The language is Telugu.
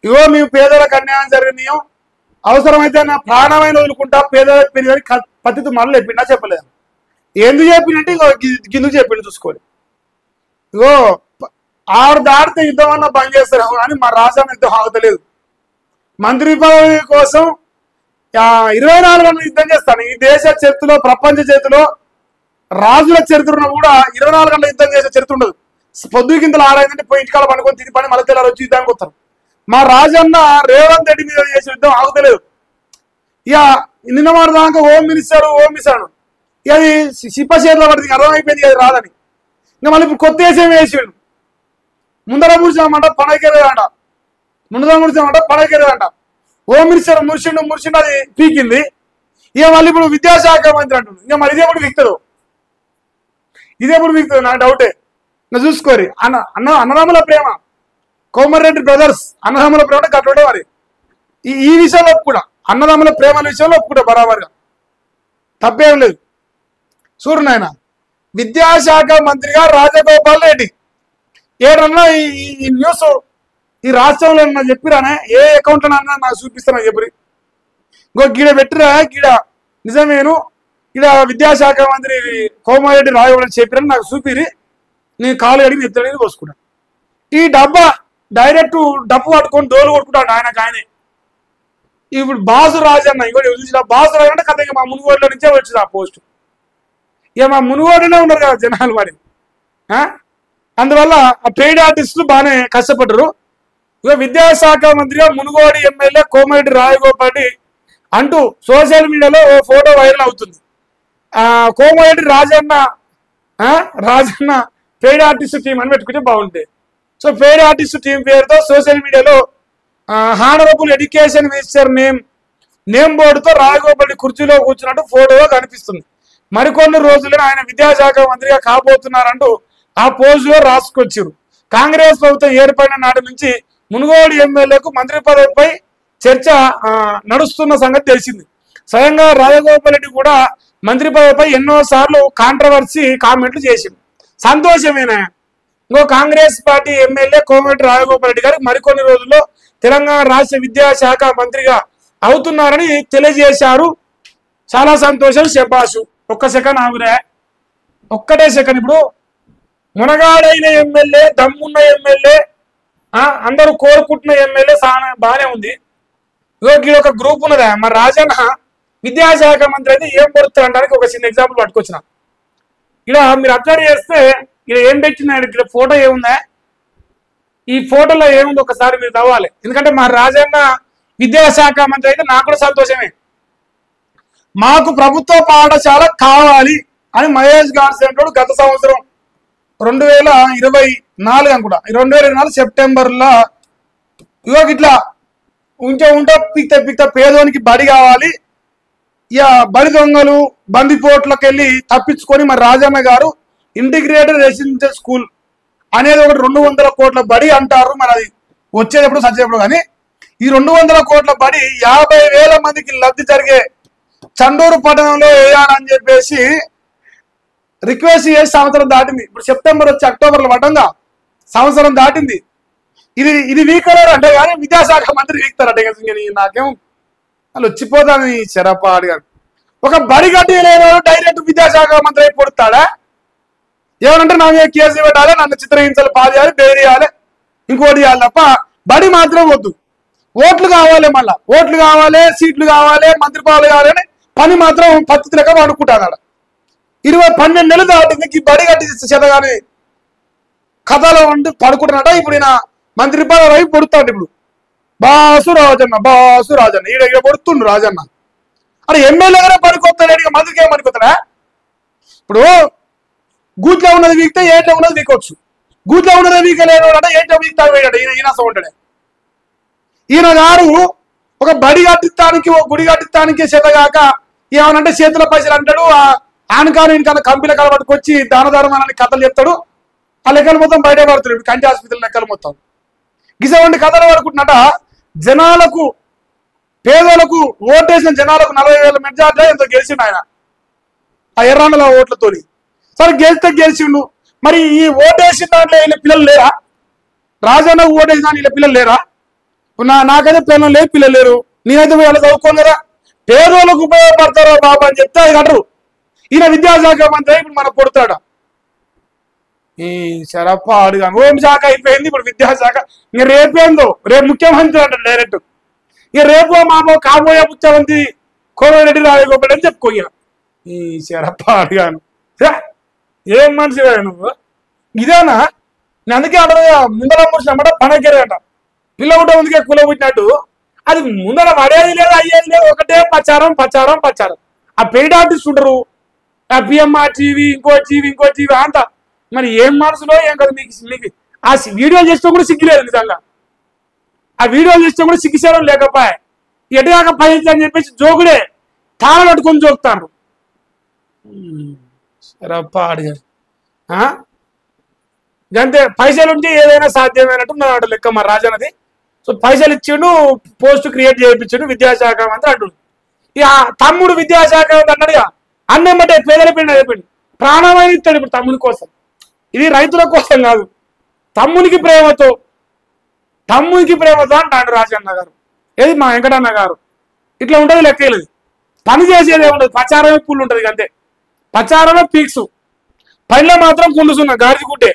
ఇగో మేము పేదలకు అన్యాయం జరిగినాం, అవసరమైతే నా ప్రాణమైన వదులుకుంటా పేదలకు పెరిగి పద్ధతి మళ్ళీ చెప్పిండా చెప్పలేదు. ఎందుకు చెప్పిందంటే ఇగో గిందుకు చెప్పిండు చూసుకోవాలి. ఇగో ఆరు దాటితే యుద్ధం అన్న బంద్ చేస్తారు కానీ మా రాజాన్న యుద్ధం ఆగుతలేదు. మంత్రి పదవి కోసం 24 గంటలు యుద్ధం చేస్తాను. ఈ దేశ చరిత్రలో ప్రపంచ చరిత్రలో రాజుల చరిత్రను కూడా 24 గంటల యుద్ధం చేసే చరిత్ర ఉండదు. పొద్దు కిందలు ఆరైందంటే పోయి ఇంటికాడ పనుకొని తిని పని మళ్ళీ తెల్లారు వచ్చి యుద్ధానికి వస్తారు. మా రాజన్న రేవంత్ రెడ్డి మీద చేసే యుద్ధం ఆగుతలేదు. ఇక నిన్న మాట దాకా హోమ్ మినిస్టర్ ఇక అది సిప్పచేతిలో పడుతుంది, అర్థమైపోయింది అది రాదని. ఇంకా మళ్ళీ ఇప్పుడు కొత్త వేసేం వేసాడు. ముందర ముడిచామంట పడకెరదంట, ముందర ముడిచామంట పడకెరదంట. హోమ్ మినిస్టర్ మురిసిండు అది పీకింది. ఇక మళ్ళీ ఇప్పుడు విద్యాశాఖ మంత్రి అంటుంది. ఇంకా మరి ఇదేప్పుడు విక్తుంది నాకు డౌటే. ఇంకా చూసుకోరి అన్నదమ్ముల ప్రేమ, కోమరెడ్డి బ్రదర్స్ అన్నదమ్ముల ప్రేమ కట్టుడే మరి. ఈ విషయంలో కూడా అన్నదమ్ముల ప్రేమల విషయంలో ఒప్పుకుంటా బరాబర్గా, తప్పేం లేదు. చూడు నాయన, విద్యాశాఖ మంత్రిగా రాజగోపాల్ రెడ్డి ఏడన్నా ఈ న్యూస్ ఈ రాష్ట్రంలో ఏమన్నా చెప్పిరానే, ఏ అకౌంట్లో అన్నా నాకు చూపిస్తాను చెప్పి. ఇంకో గీడ పెట్టిరా, గీడ నిజమేను, ఈడ విద్యాశాఖ మంత్రి కోమారెడ్డి రాయవలని చెప్పిరని నాకు చూపిరి, నేను కాలు అడిగి ఎత్తడని పోసుకున్నాను. ఈ డబ్బా డైరెక్ట్ డబ్బు పట్టుకొని డోలు కొట్టుకుంటాడు ఆయనే. ఇప్పుడు బాసు రాజన్న ఇంకోటి చూసిన బాసు రాజు అంటే కథ మా మునుగోడులో నుంచే వచ్చింది ఆ పోస్టు. ఇక మా మునుగోడునే ఉన్నారు కదా జనాలు మరి. అందువల్ల ఆ పెయిడ్ ఆర్టిస్టులు బాగానే కష్టపడ్డారు. ఇక విద్యాశాఖ మంత్రిగా మునుగోడు ఎమ్మెల్యే కోమరెడ్డి రాజగోపాల్ అంటూ సోషల్ మీడియాలో ఓ ఫోటో వైరల్ అవుతుంది. Komareddy Rajanna paid artist team అని పెట్టుకుంటే బాగుంటుంది. సో పెయిడ్ ఆర్టిస్ట్ టీం పేరుతో సోషల్ మీడియాలో హానరబుల్ ఎడ్యుకేషన్ మినిస్టర్ నేమ్ బోర్డుతో రాజగోపాల్ కుర్చీలో కూర్చున్నట్టు ఫోటోలో కనిపిస్తుంది. మరికొన్ని రోజుల్లో ఆయన విద్యాశాఖ మంత్రిగా కాబోతున్నారంటూ ఆ పోజులో రాసుకొచ్చారు. కాంగ్రెస్ ప్రభుత్వం ఏర్పడిన నాటి నుంచి మునుగోడు ఎమ్మెల్యేకు మంత్రి పదవిపై చర్చ నడుస్తున్న సంగతి తెలిసింది. స్వయంగా రాజగోపాల్ రెడ్డి కూడా మంత్రి పదవిపై ఎన్నోసార్లు కాంట్రవర్సీ కామెంట్లు చేసింది. సంతోషమేనా? ఇంకో కాంగ్రెస్ పార్టీ ఎమ్మెల్యే కోమరెడ్డి రాజగోపాల్ రెడ్డి గారు మరికొన్ని రోజుల్లో తెలంగాణ రాష్ట్ర విద్యాశాఖ మంత్రిగా అవుతున్నారని తెలియజేశారు. చాలా సంతోషం, శబాషు. ఒక్క సెకండ్ ఆగురే, ఒక్కటే సెకండ్. ఇప్పుడు మునగాడైన ఎమ్మెల్యే, దమ్మున్న ఎమ్మెల్యే, అందరూ కోరుకుంటున్న ఎమ్మెల్యే బాగానే ఉంది. వీళ్ళు ఒక గ్రూప్ ఉన్నదా మరి రాజన్న విద్యాశాఖ మంత్రి అయితే ఏం పడుతుంది అనడానికి ఒక చిన్న ఎగ్జాంపుల్ పట్టుకొచ్చిన. ఇలా మీరు అబ్జర్వ్ చేస్తే ఇలా ఏం పెట్టిన ఇక్కడ ఫోటో ఏముందా, ఈ ఫోటోలో ఏముంది ఒకసారి మీరు తవ్వాలి. ఎందుకంటే మా రాజన్న విద్యాశాఖ మంత్రి అయితే నాకు కూడా సంతోషమే. మాకు ప్రభుత్వ పాఠశాల కావాలి అని మహేష్ గారు గత సంవత్సరం 2024 అనుకుంటా, 2024 సెప్టెంబర్లో ఇగో ఇట్లా ఉంటే పిక్త పేదోనికి బడి కావాలి, ఇక బడి దొంగలు బందిపోట్లకు వెళ్ళి తప్పించుకొని మరి రాజన్న గారు ఇంటిగ్రేటెడ్ రెసిడెన్షియల్ స్కూల్ అనేది ఒకటి 200 కోట్ల బడి అంటారు. మరి అది వచ్చేటప్పుడు సచ్చేటప్పుడు కానీ ఈ 200 కోట్ల బడి 50,000 మందికి లబ్ధి జరిగే చండూరు పట్టణంలో వేయాలని చెప్పేసి రిక్వెస్ట్ చేసి సంవత్సరం దాటింది. ఇప్పుడు సెప్టెంబర్ వచ్చి అక్టోబర్లో పడ్డంగా సంవత్సరం దాటింది. ఇది వీకలేరు అంటే కానీ విద్యాశాఖ మంత్రి వీక్తారట. నాకేం వాళ్ళు వచ్చిపోతాను చెరపాడు గారు. ఒక బడి కట్టి లేని డైరెక్ట్ విద్యాశాఖ మంత్రి అయి పొడుతాడా? ఏమనంటే నా మీద కేసు పెట్టాలి, నన్ను చిత్రహింసలు పాదేయాలి, బెదిరియాలి, ఇంకోటి చేయాలి తప్ప బడి మాత్రం వద్దు. ఓట్లు కావాలి, మళ్ళా ఓట్లు కావాలి, సీట్లు కావాలి, మంత్రి పదవులు కావాలని పని మాత్రం పద్ధతి లెక్క అనుకుంటాడు. 12 నెలలు దాటింది ఈ బడి కట్టి చేతగాని కథలో ఉండి పడుకుంటున్నాడ. ఇప్పుడు ఈయన మంత్రి పదవి అయి పొడుతాడు. ఇప్పుడు బాసు రాజన్న ఈడ పొడుతుండు రాజన్న. అరే ఎమ్మెల్యేగానే పనికొస్తాడు, ఇక మంత్రికి ఏం పనికొస్తాడా? ఇప్పుడు గూట్లో ఉన్నది వీక్తే ఏంటో ఉన్నది వీకొచ్చు, గూట్లో ఉన్నది వీకలేడు అంటే ఏంటో వీక్తాడు వేయడు. ఈయన ఉంటాడే. ఈయన గారు ఒక బడి కట్టిస్తానికి, ఒక గుడి కట్టిస్తానికి చేతగాక ఏమనంటే చేతుల పైసలు అంటాడు. ఆనకాను ఇంకన్నా కంపెనీల కళ పట్టుకొచ్చి దాన ధర్మాలని కథలు చెప్తాడు. ఆ లెక్కలు మొత్తం బయట పడుతున్నాడు. కంటి ఆసుపత్రుల లెక్కలు మొత్తం గిసవంటి కథలు పడుకుంటున్నట. జనాలకు, పేదలకు ఓటేసిన జనాలకు 40,000 మెజార్టీ ఎంతో గెలిచిండు ఆయన ఆ ఎర్రాండల ఓట్లతో. సరే గెలిచిండు. మరి ఈ ఓటేసిన దాంట్లో వీళ్ళ పిల్లలు లేరా? రాజన్న ఓటేసిన వీళ్ళ పిల్లలు లేరా? నాకైతే పిల్లలు లేదు, పిల్లలు లేరు. నేనైతే వాళ్ళు చదువుకోను కదా. పేదోళ్ళకు ఉపయోగపడతారా బాబు అని చెప్తే అది అంటారు. ఈయన విద్యాశాఖ మంత్రి ఇప్పుడు మనకు కొడతాడు. ఈ శరప్ప అడుగా హోంశాఖ అయిపోయింది, ఇప్పుడు విద్యాశాఖ. ఇంక రేపేందో, రేపు ముఖ్యమంత్రి అంటారు డైరెక్ట్. ఇక రేపు మామో కాబోయే ముఖ్యమంత్రి కోమటిరెడ్డి రాజగోపాల్ అని చెప్పుకోయ్య. ఈ శరప్ప అడిగాను, ఏం మనిషి నువ్వు ఇదేనా? నేను అందుకే అంటారు ముందర ముడిచినమాట పనకెరగట. పిల్ల పుట్ట ముందుకే కుల పుట్టినట్టు అది ముందర పడేది లేదు, అయ్యేది లేదు, ఒకటే ప్రచారం ప్రచారం ప్రచారం. ఆ పెయిడ్ ఆర్టిస్ట్ ఉంటారు, ఆ పిఎంఆర్ టీవీ, ఇంకో టీవీ అంతా. మరి ఏం మనసులో ఏం కదా మీకు ఆ వీడియోలు చేస్తే కూడా సిగ్గులేదు నిజంగా. ఆ వీడియోలు చేస్తే కూడా సిగ్గుసేవడం లేకపోయా. ఎటుగాక పైకి అని చెప్పేసి జోకుడే తాళ కట్టుకొని జోకుతారు. రప్ప అడిగారు అంతే. పైసలు ఉంటే ఏదైనా సాధ్యమైనట్టు నా లెక్క మా రాజన్నది. సో పైసలు ఇచ్చిండు, పోస్ట్ క్రియేట్ చేయించిండు విద్యాశాఖ మంత్రి అంటుండు. ఇక తమ్ముడు విద్యాశాఖ అన్నాడుగా, అన్నెమ్మటే పేదల పిండి అయిపోయింది. ప్రాణమైన ఇస్తాడు ఇప్పుడు తమ్ముని కోసం. ఇది రైతుల కోసం కాదు, తమ్మునికి ప్రేమతో అంటాడు రాజన్న గారు. ఏది మా వెంకటన్న గారు. ఇట్లా ఉంటుంది లెక్కలేదు. పని చేసేది ఏముండదు, ప్రచారమే పుల్లు ఉంటుంది అంతే. ప్రచారమే పీక్స్, పనిలో మాత్రం కుండుసున్న గాడిది గుడ్డే.